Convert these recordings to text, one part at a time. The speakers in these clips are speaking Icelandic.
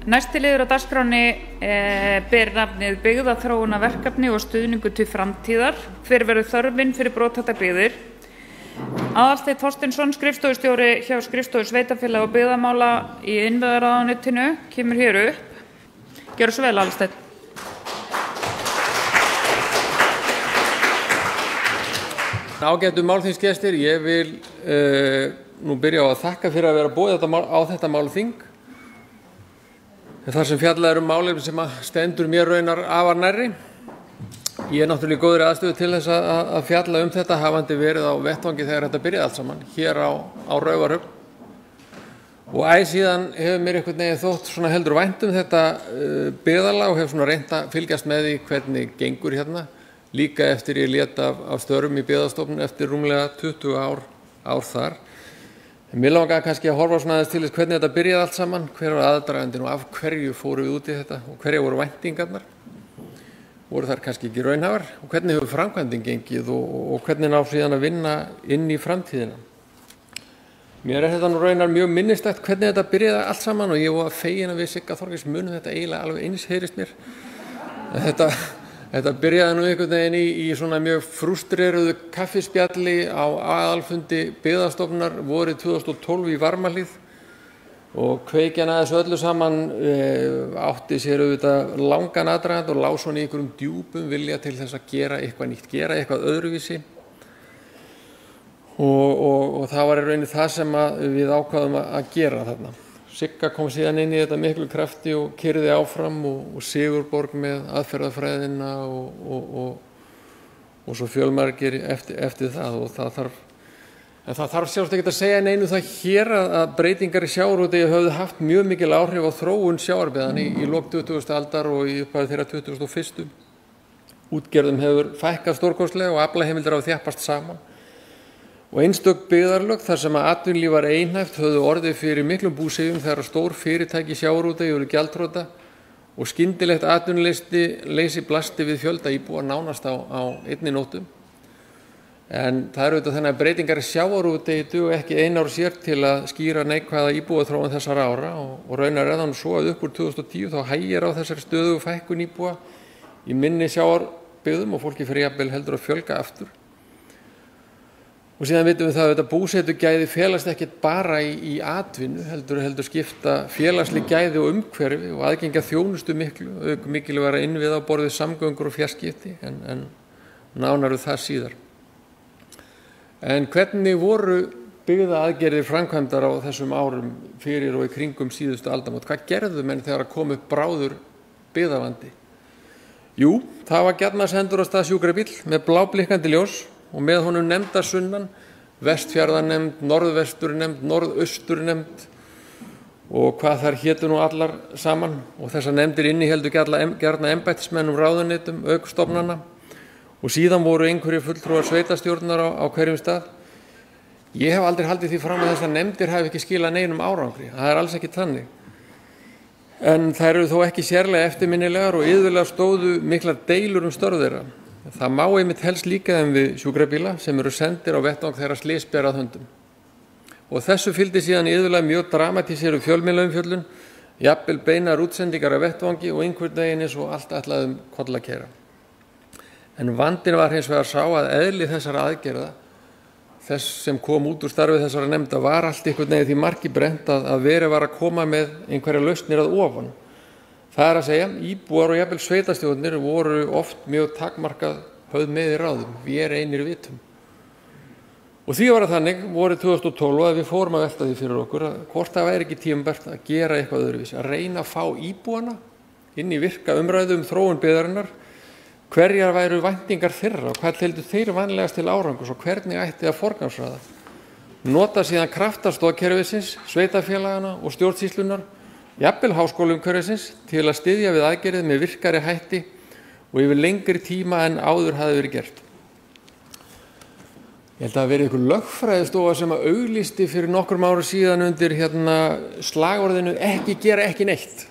Næsti liður á dagskránni ber nafnið byggðaþróunarverkefni og stuðningur til framtíðar. Hver verður þörfin fyrir brothættar byggðir? Aðalsteinn Þorsteinsson, skrifstofustjóri hjá skrifstofu sveitarfélaga og byggðamála í innviðaráðuneytinu, kemur hér upp. Gjörðu svo vel, Aðalsteinn. Ágætu málþingsgestir, ég vil nú byrja á að þakka fyrir að vera boðið á þetta málþing. Þar sem fjallað málefni sem stendur mér raunar afar nærri. Ég náttúrulega í góðri aðstöðu til þess að fjalla þetta hafandi verið á vettvangi þegar þetta byrjaði allt saman, hér á Raufarhöfn. Og síðan hefur mér einhvern veginn þótt svona heldur vænt þetta byggðarlag og hef svona reynt að fylgjast með því hvernig gengur hérna. Líka eftir ég lét af störfum í Byggðastofnun eftir rúmlega 20 ár þar. En mér langaði kannski að horfa svona aðeins til þess hvernig þetta byrjaði allt saman, hver var aðdragandinn og af hverju fórum við út í þetta og hverju voru væntingarnar. Voru þar kannski ekki raunhæfar og hvernig hefur framkvæmdin gengið og hvernig ná síðan að vinna inn í framtíðina. Mér þetta nú raunar mjög minnisstætt hvernig þetta byrjaði allt saman og ég var fegin að við Sigga Þorgeirs munum þetta eiginlega alveg eins heyrist mér. Þetta byrjaði nú einhvern veginn í svona mjög frústreruðu kaffispjalli á aðalfundi Byggðastofnunar vorið 2012 í Varmahlíð og kveikjan að þessu öllu saman átti sér auðvitað langan aðdraganda og lá svona í einhverjum djúpum vilja til þess að gera eitthvað nýtt, gera eitthvað öðruvísi og það var í rauninni það sem við ákváðum að gera þarna. Sigga kom síðan inn í þetta miklu krafti og keyrði áfram og Sigurborg með aðferðafræðina og svo fjölmargir eftir það og það þarf sjálfsagt ekki að segja neinu það hér að breytingar í sjávarútvegi höfðu haft mjög mikil áhrif á þróun sjávarbyggðanna í lok 20. aldar og í upphafi þeirra 21. Útgerðum hefur fækkað stórkostlega og aflaheimildir hafa þjappast saman. Og einstök byggðarlög þar sem atvinnulíf var einhæft höfðu orðið fyrir miklum búsifjum þegar stór fyrirtæki í sjávarútvegi voru gjaldþrota og skyndilegt atvinnuleysi blasti við fjölda íbúa nánast á einni nóttu. En það auðvitað þannig að breytingar í sjávarútvegi duga ekki einu ár sér til að skýra neikvæða íbúaþróun þessara ára og raunar þannig svo að upp úr 2010 þá hægir á þessari stöðugu fækkun íbúa í minni sjávarbyggðum og fólki fyrir jafnvel heldur að fjölga aftur. Og síðan vitum við það að þetta búsetugæði felast ekkert bara í atvinnu, heldur skipta félagsleg gæði og umhverfi og aðgengja þjónustu mikilvægara innviða á borðið samgöngur og fjarskipti en nánar það síðar. En hvernig voru byggðaaðgerðir framkvæmdar á þessum árum fyrir og í kringum síðustu aldamót? Hvað gerðu menn þegar að kom upp bráður byggðavandi? Jú, það var gjarnan sendur á stað sjúkrabíll með bláblikkandi ljós og með honum nefndar sunnan, Vestfjarðanefnd, Norðvesturnemnd, Norðausturnemnd og hvað þar hétu nú allar saman og þessar nefndir innihéldu gjarna embættismenn ráðuneytum, auk stofnana og síðan voru einhverjir fulltrúar sveitarstjórnar á hverjum stað. Ég hef aldrei haldið því fram að þessar nefndir hafi ekki skilað neinum árangri, það alls ekki þannig. En þær eru þó ekki sérlega eftirminnilegar og iðulega stóðu miklar deilur störf þeirra. Það má einmitt helst líka þeim við sjúkrabíla sem eru sendir á vettvang þeirra slys ber að höndum. Og þessu fylgdi síðan iðulega mjög dramatíseruð fjölmiðlaumfjöllun, jafnvel beinar útsendingar af vettvangi og einhvern veginn eins og allt ætlaði kollakeyra. En vandinn var hins vegar sá að eðli þessara aðgerða, þess sem kom út úr starfi þessara nefnda, var allt einhvern veginn því marki brennt að verið var að koma með einhverja lausnir að ofan. Það að segja, íbúar og jafnvel sveitarstjórnir voru oft mjög takmarkað höfð með í ráðum, við einir vitum. Og því var það þannig, vorið 2012 að við fórum að velta því fyrir okkur að hvort það væri ekki tímabært að gera eitthvað öðruvísi, að reyna að fá íbúana inn í virka umræðu þróun byggðarinnar, hverjar væru væntingar þeirra og hvað teldu þeir vanlegast til árangurs og hvernig ætti að forgangsraða. Nota síðan kraftastoðkerfisins, sveitarfélagana og stjórnsýslunar, jafnvel háskólaumhverfisins til að styðja við aðgerðið með virkari hætti og yfir lengri tíma en áður hafði verið gert. Ég held að það verið einhver lögfræðistofa sem að auglýsti fyrir nokkrum árum síðan undir slagorðinu ekki gera ekki neitt.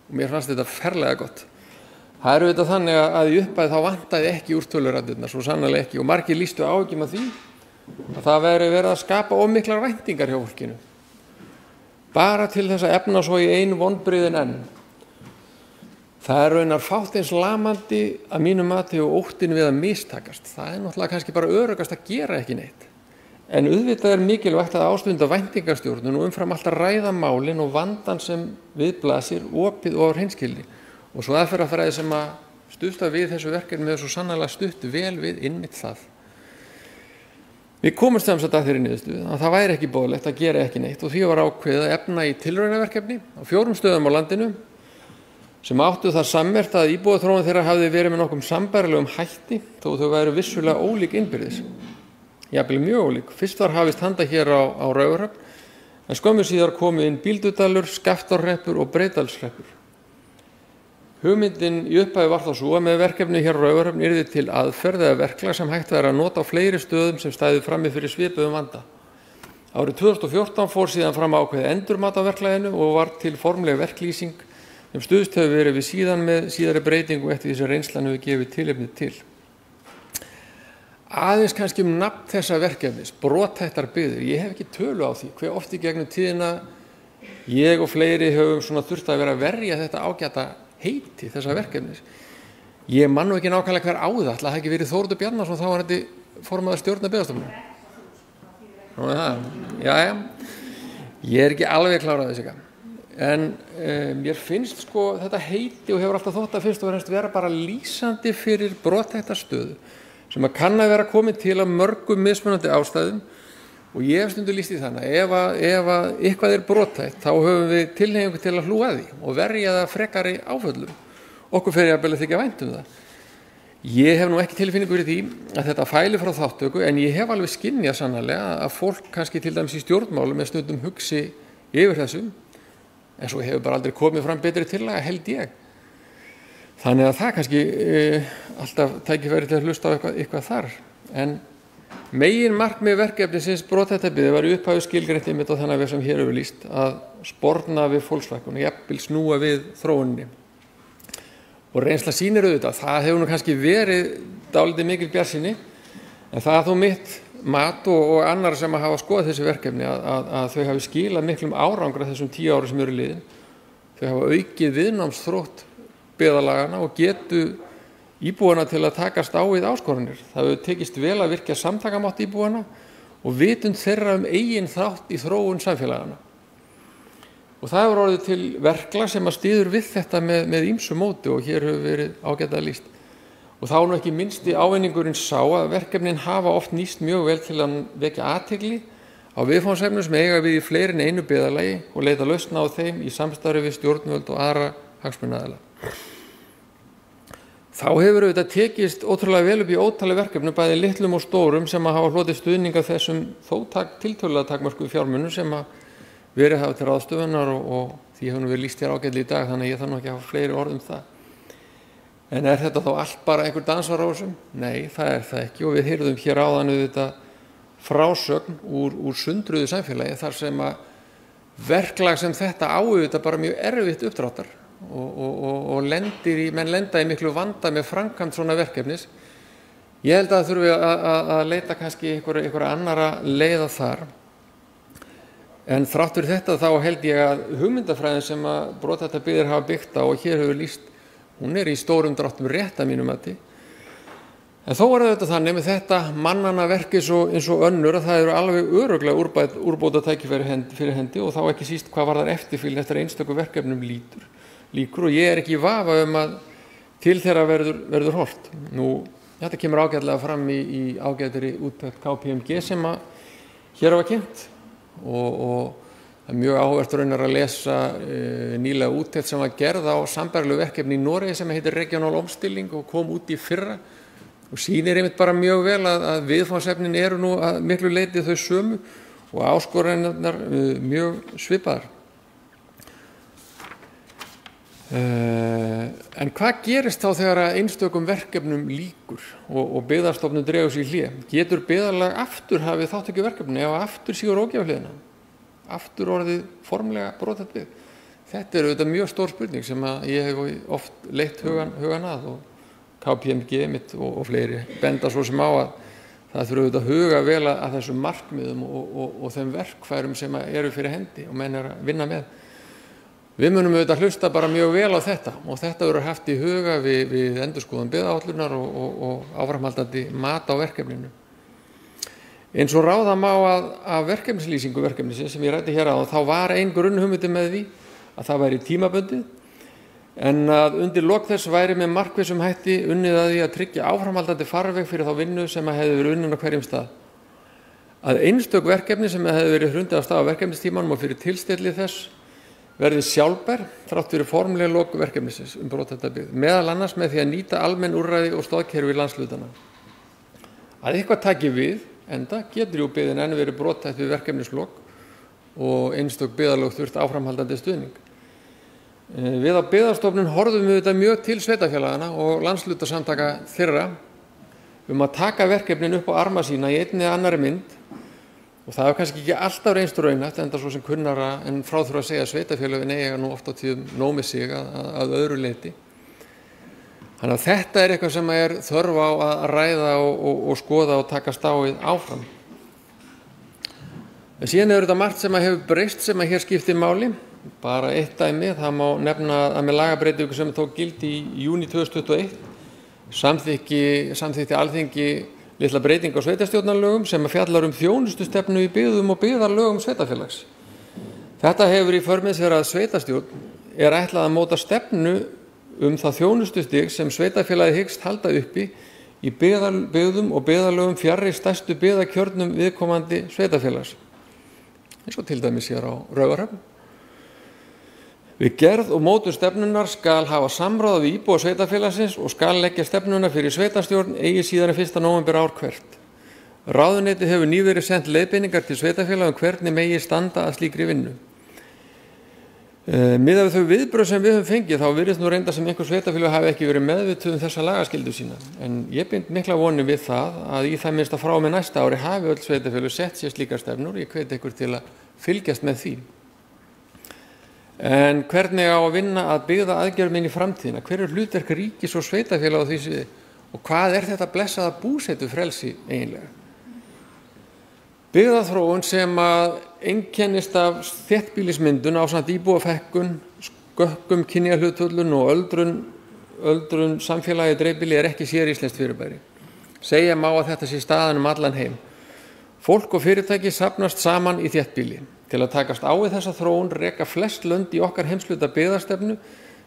Og mér fannst þetta ferlega gott. Það auðvitað þannig að í upphafi þá vantaði ekki úrtöluraddirnar, svo sannarlega ekki og margir lýstu áhyggjum af því að það væri verið að skapa of miklar væntingar hjá fólkinu. bara til þess að efna svo í ein vonbrigðin enn. Það raunar fátt eins lamandi að mínu mati og óttin við að mistakast. Það náttúrulega kannski bara öruggast að gera ekki neitt. En auðvitað mikilvægt að ástunda væntingastjórnun og umfram allt að ræða málin og vandan sem viðblasir opið og á hreinskilni. Og svo aðferðafræði sem að stutta við þessu verkefni með svo sannarlega stutt vel við innmitt það. Við komumst að þeirri niðurstöðu að það væri ekki boðlegt að gera ekki neitt og því var ákveðið að efna í tilraunaverkefni á 4 stöðum á landinu sem áttu það sammerkt að íbúaþróun þeirra hafði verið með nokkum sambærilegum hætti þó þau væru vissulega ólík innbyrðis. Jafnvel mjög ólík. Fyrst var hafist handa hér á Raufarhöfn, en skömmu síðar komu inn Bíldudalur, Skaftárhreppur og Breiðdalshreppur. Hugmyndin í upphafi var þá svo að með verkefni hér á Raufarhöfn yrði til aðferð eða verklag sem hægt væri að nota á fleiri stöðum sem stæðu frammi fyrir svipuðum vanda. Árið 2014 fór síðan fram ákveðið endurmat á verklaginu og var til formleg verklýsing sem stuðst hefur verið við síðan með síðari breytingu eftir því sem reynslan hefur gefið tilefni til. Aðeins kannski nafn þessa verkefnis, brothættar byggðir. Ég hef ekki tölu á því hve oft í gegnum tíðina ég og fleiri höfum þurft að vera að verja þetta ágæta heiti þessa verkefnis. Ég man nú ekki nákvæmlega hver á það, ætli það ekki verið Þóroddur Bjarnason, þá var þetta formaður stjórnar Byggðastofnunar. Jæja, ég ekki alveg klárað þess eitthvað. En mér finnst þetta heiti og hefur alltaf þótt að fyrst og fremst vera bara lýsandi fyrir brothættar stöðu sem að kann að vera komið til af mörgum mismunandi ástæðum og ég hef stundum lýst í þannig ef eitthvað brothætt þá höfum við tilhneigingu til að hlúa að því og verja það frekari áföllum. Okkur fer jafnvel að þykja vænt það. Ég hef nú ekki tilfinningu fyrir því að þetta fæli frá þáttöku en ég hef alveg skynjað sannarlega að fólk kannski til dæmis í stjórnmálum með stundum hugsi yfir þessum en svo hefur bara aldrei komið fram betri tillaga held ég. Þannig að það kannski alltaf tækifæri til að hlusta á eitthvað þar. En megin markmið verkefnisins brothættar byggðir var í upphafi skilgreint einmitt á þennan veg sem hér hefur lýst að sporna við fólksfækkun og jafnvel snúa við þróuninni. Og reynsla sýnir auðvitað, það hefur nú kannski verið dálítið mikil bjartsýni en það er þó mitt mat og annar sem að hafa skoðað þessi verkefni að þau hafi skilað miklum árangur af þessum 10 árum sem eru liðin. Þau hafa aukið viðnámsþrótt byggðarlaganna og getu íbúana til að takast á við áskoranir. Það hefur tekist vel að virkja samtakamátt íbúana og vitund þeirra eigin þátt í þróun samfélagana. Og það hefur orðið til verklag sem að styður við þetta með ýmsu móti og hér hefur verið ágætlega lýst. Og þá nú ekki minnsti ávinningurinn sá að verkefnin hafa oft nýst mjög vel til að vekja athygli á viðfangsefnum sem eiga við í fleiri en einu byggðarlagi og leita lausna á þeim í samstarfi við stjórnvöld og aðra hagsmunaaðila. Þá hefur auðvitað tekist ótrúlega vel upp í ótali verkefnum bæði litlum og stórum sem að hafa hlotið stuðning af þessum þó tiltölulega takmörkuðu fjármunum sem að verið hafa til ráðstöfunar og því hefur við lýst hér ágætlega í dag þannig að ég þarf nú ekki að hafa fleiri orð það. En er þetta þá allt bara einhver dansar á þessum? Nei, það er það ekki og við heyrðum hér áðan auðvitað frásögn úr sundruðu samfélagi þar sem að verklag sem þetta á auðvitað bara mjög erfitt uppdráttar og menn lenda í miklu vanda með framkvæmd svona verkefnis. Ég held að það þurfi að leita kannski einhverja annara leiða þar. En þrátt fyrir þetta þá held ég að hugmyndafræðin sem að brothættar byggðir hafa byggt á og hér hefur lýst, hún í stórum dráttum rétt að mínu mati. En þó er þetta þannig með þetta mannanna verk eins og önnur að það eru alveg örugglega úrbóta tækifæri fyrir hendi og þá ekki síst hvað varðar eftirfylgni eftir einstöku verkefnum líkur og ég er ekki í vafa að til þeirra verður horft. Nú, þetta kemur ágætlega fram í ágætri úttekt KPMG sem að hér hafa kynnt og það er mjög áhugavert raunar að lesa nýlega úttekt sem var gerð á sambærilegu verkefni í Noregi sem heitir Regional omstilling og kom út í fyrra og sýnir einmitt bara mjög vel að viðfangsefnin eru nú að miklu leyti þau sömu og áskoranirnar mjög svipaðar. En hvað gerist þá þegar einstökum verkefnum líkur og byggðastofnun dregur sig í hlé? Getur byggðarlag aftur hafið þátttökuverkefni ef aftur sígur ógjafhliðina? Aftur orðið formlega brothætt byggð? Þetta er auðvitað mjög stór spurning sem að ég hef oft leitt hugan að og KPMG mitt og fleiri benda svo sem á að það þurfa auðvitað að huga vel að þessum markmiðum og þeim verkfærum sem eru fyrir hendi og menn að vinna með. Við munum auðvitað hlusta bara mjög vel á þetta og þetta verður haft í huga við endurskoðun byggðaáætlunar og áframhaldandi mat á verkefninu. Eins og ráða má af verkefnislýsingu verkefnisins sem ég ræddi hér á, þá var ein grunnhugmyndin með því að það væri tímabundið, en að undir lok þess væri með markvissum hætti unnið að því að tryggja áframhaldandi farveg fyrir þá vinnu sem hefði verið unnin á hverjum stað. Að einstök verkefni sem hefði verið hrundið af stað á verkefnistímanum og fyrir tilstilli þess verði sjálfbær þrátt fyrir formlega lok verkefnisins brothætta byggð, meðal annars með því að nýta almenn úrræði og stoðkerfi landshlutana. Að eitthvað taki við, enda getur jú byggðin enn verið brothætt við verkefnislok og einstök byggðarlög þurft áframhaldandi stuðning. Við á Byggðastofnun horfðum við þetta mjög til sveitarfélagana og landshlutasamtaka þeirra að taka verkefnin upp á arma sína í einni eða annarri mynd, og það er kannski ekki alltaf reynst raunhæft, enda svo sem kunnara en frá þurfa að segja að sveitarfélögin eiga nú oft á tíðum nóg með sig að öðru leyti. Þannig að þetta er eitthvað sem er þörf á að ræða og skoða og taka stáið áfram. En síðan er þetta margt sem hefur breyst sem hér skiptir máli. Bara eitt dæmi, það má nefna að með lagabreytingu sem tók gildi í júní 2021 samþykkti Alþingi litla breyting á sveitarstjórnarlögum sem fjallar þjónustustefnu í byggðum og byggðarlögum sveitarfélags. Þetta hefur í för með sér að sveitarstjórn er ætlað að móta stefnu það þjónustustig sem sveitarfélagið hyggst halda uppi í byggðum og byggðarlögum fjarri stærstu byggðakjörnum viðkomandi sveitarfélags. Eins og til dæmis hér á Raufarhöfn. Við gerð og mótun stefnunar skal hafa samráð við íbúa sveitarfélagsins og skal leggja stefnuna fyrir sveitarstjórn eigi síðan 1. nóvember ár hvert. Ráðuneytið hefur nýverið sent leiðbeiningar til sveitarfélaga hvernig megi standa að slíkri vinnu. Miðað við þau viðbrögð sem við höfum fengið, þá virðist nú reynda sem einhver sveitarfélög hafi ekki verið meðvituð þessa lagaskyldu sína. En ég bind mikla vonir við það að í það minnsta frá með næsta ári hafi öll sveitarfélög sett sér slíkar stefnur. Ég hvet ykkur til að fylgjast með því. En hvernig á að vinna að byggða aðgerðum inn í framtíðina? Hver er hlutverk ríkis og sveitarfélaga á því sviði? Og hvað er þetta blessaða búsetufrelsi eiginlega? Byggðaþróun sem að einkennist af þéttbýlismyndun ásamt íbúafækkun, skökkum kynjahlutföllun og öldrun samfélagi dreifbýli er ekki séríslenskt fyrirbæri. Segja má að þetta sé staðan allan heim. Fólk og fyrirtæki safnast saman í þéttbýli. Til að takast á við þessa þróun reka flest lönd í okkar heimshluta byggðastefnu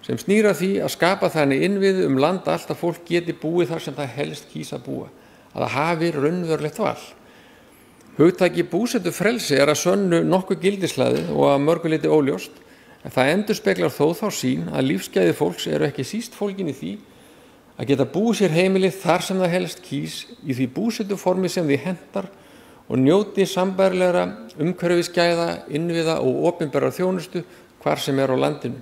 sem snýra því að skapa þannig innviði land allt að fólk geti búið þar sem það helst kýs að búa, að það hafi raunverulegt val. Hugtaki búsetufrelsi er að sönnu nokkuð gildishlaðið og að mörgu leyti óljóst, en það endurspeglar þó þá sýn að lífsgæði fólks eru ekki síst fólgin í því að geta búið sér heimili þar sem það helst kýs í því búsetuformi sem því hentar og njóti sambærilegra umhverfisgæða, innviða og opinberrar þjónustu hvar sem er á landinu.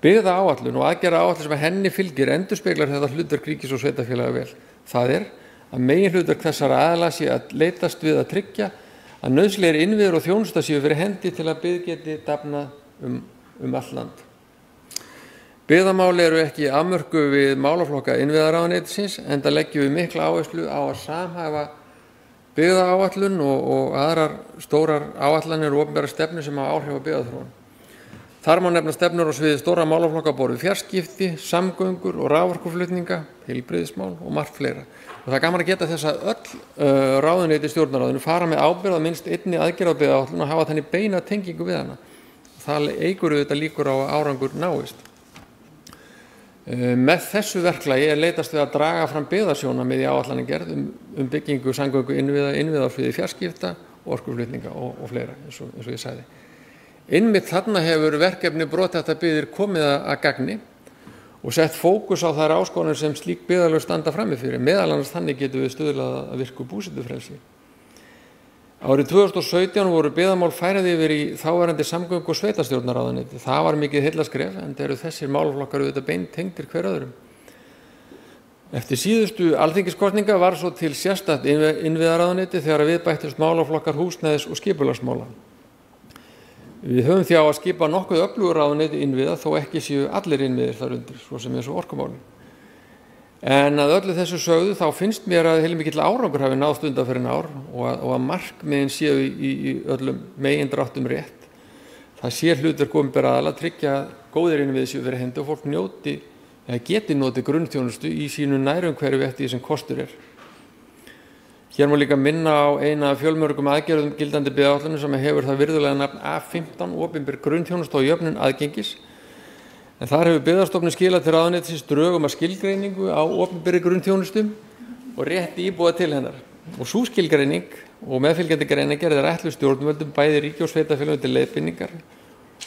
Byggðaáætlun og aðgerðaáætlun sem henni fylgir endurspeglar þetta hlutverk ríkis og sveitarfélaga vel. Það er að meginhlutverk þessara aðila sé að leitast við að tryggja að nauðsynlegir innviðir og þjónusta séu fyrir hendi til að byggð geti dafnað all land. Byggðamál eru ekki afmörkuð við málaflokka innviðaráðuneytisins, enda leggjum við mikla áherslu á að samhæfa byggðaáætlun og aðrar stórar áætlanir og opinberar stefnur sem hafa áhrif á byggðaþróun. Þar má nefna stefnur á sviði stóra málaflokka borið fjarskipti, samgöngur og raforkuflutninga, heilbrigðismál og margt fleira. Og það er gaman að geta þess að öll ráðuneyti stjórnarráðinu fara með ábyrgð á minnst einni aðgerð á byggðaáætlun og hafa þannig beina tengingu við hana. Það eykur auðvitað líkur á að árangur náist. Með þessu verklagi er leitast við að draga fram byggðasjónarmið í áætlanagerð byggingu samgöngu innviða á sviði fjarskipta, orkuflutninga og fleira, eins og ég sagði. Einmitt þarna hefur verkefni brothættar byggðir komið að gagni og sett fókus á þær áskoranir sem slík byggðarlög standa frammi fyrir. Meðal annars þannig getum við stuðlað að virku búsetufrelsi. Árið 2017 voru byggðamál færð yfir í þáverandi samgöngu- og sveitarstjórnarráðuneyti. Það var mikið heillaskref, enda eru þessir málaflokkar auðvitað beintengdir hver öðrum. Eftir síðustu alþingiskosninga var svo til sérstakt innviðaráðuneyti þegar við bættust málaflokkar húsnæðis- og skipulagsmála. Við höfum því á að skipa nokkuð öflugur ráðuneyti innviða þó ekki séu allir innviðir þar undir, svo sem eins og orkumálin. En að öllu þessu sögðu þá finnst mér að heilmikill árangur hafi náðst undanfarin ár og að markmiðin séu í öllum megindráttum rétt. Það sé hlutverk opinberra aðila að tryggja góðir innviðir séu fyrir hendi og fólk geti notið grunnþjónustu í sínu nærumhverfi eftir því sem kostur er. Hér má líka minna á eina af fjölmörgum aðgerðum gildandi byggðaáætlunar sem hefur það virðulega nafn A15 opinber grunnþjónustu og jöfnun aðgengis. En þar hefur Byggðastofnun skilað til ráðuneytisins drögum að skilgreiningu á opinberri grunnþjónustu og rétti íbúa til hennar. Og sú skilgreining og meðfylgjandi greinargerð er ætluð stjórnvöldum bæði ríki og sveitarfélögum til leiðbeiningar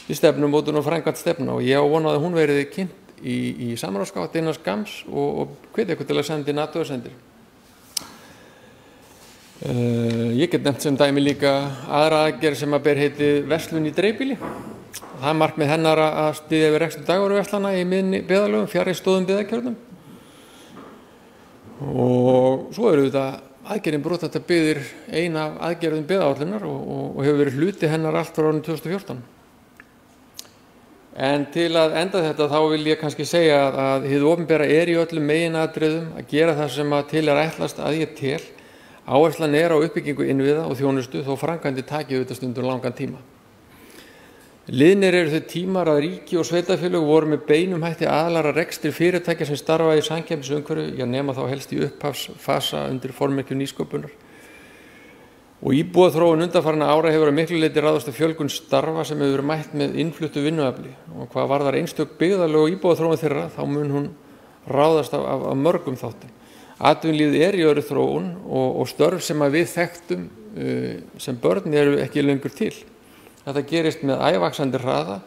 í stefnumótun og framkvæmd stefna og ég á von á að hún verði kynnt í samráðsgátt innan skamms og hvet ykkur til að senda inn athugasemdir. Ég get nefnt sem dæmi líka aðra aðgerð sem að ber heiti verslun í dreifbýli. Það er markmið hennar að styðja við rekstur dagvöruverslana í miðni byggðarlögum, fjarri stóðum byggðakjörnum. Og svo eru þetta aðgerðin brothættar byggðir ein af aðgerðum byggðaáætlunar og hefur verið hluti hennar allt frá árinu 2014. En til að enda þetta þá vil ég kannski segja að hið opinbera er í öllum meginatriðum að gera það sem að til er ætlast að ég tel. Áherslan er á uppbyggingu innviða og þjónustu þó framkvæmdir taki auðvitað stundum langan tíma. Liðnir eru þau tímar að ríki og sveitarfélög voru með beinum hætti aðalara rekstri fyrirtækja sem starfa í samkeppnisumhverfi, nema þá helst í upphafsfasa undir formerkju nýsköpunar. Og íbúaþróun undanfarinna ára hefur að miklu leyti ráðast af fjölgun starfa sem hefur mætt með innfluttu vinnuafli og hvað varðar einstök byggðarlög og íbúaþróun þeirra þá mun hún ráðast af mörgum þáttum. Atvinnulífið er í öðru þróun og störf sem að við þekktum sem börn eru ekki lengur til. Þetta gerist með ævaxandi hraða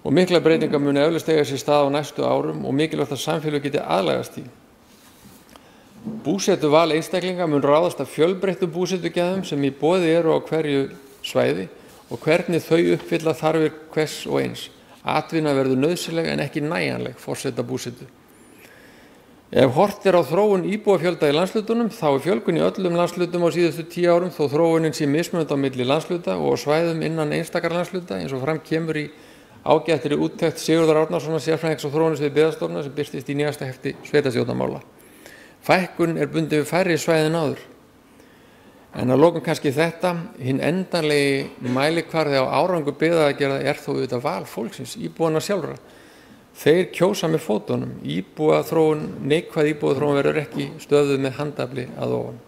og mikla breytingar muni eflaust eiga sér stað á næstu árum og mikilvægt að samfélög geti aðlagast í. Búsetuval einstaklinga mun ráðast af fjölbreyttum búsetugæðum sem í boði eru á hverju svæði og hvernig þau uppfylla þarfir hvers og eins. Atvinna verður nauðsynleg en ekki nægjanleg forseta búsetu. Ef hort er á þróun íbúafjölda í landshlutunum þá er fjölgun í öllum landshlutum á síðustu 10 árum þó þróunin sé mismunandi á milli landshluta og á svæðum innan einstakar landshluta eins og fram kemur í ágættri úttekt Sigurðar Árnasonar sérfræðings og þróunarsviðs Byggðastofnunar sem birtist í nýjasta hefti sveitarstjórnarmála. Fækkun er bundin við færri svæði en áður. En að lokum kannski þetta, hinn endanlegi mælikvarði á árangur byggðaaðgerða er þó auðvitað val fólksins, íbúanna sjálfra. Þeir kjósa með fótunum, neikvæð íbúaþróun verður ekki stöðuð með handafli að ofan.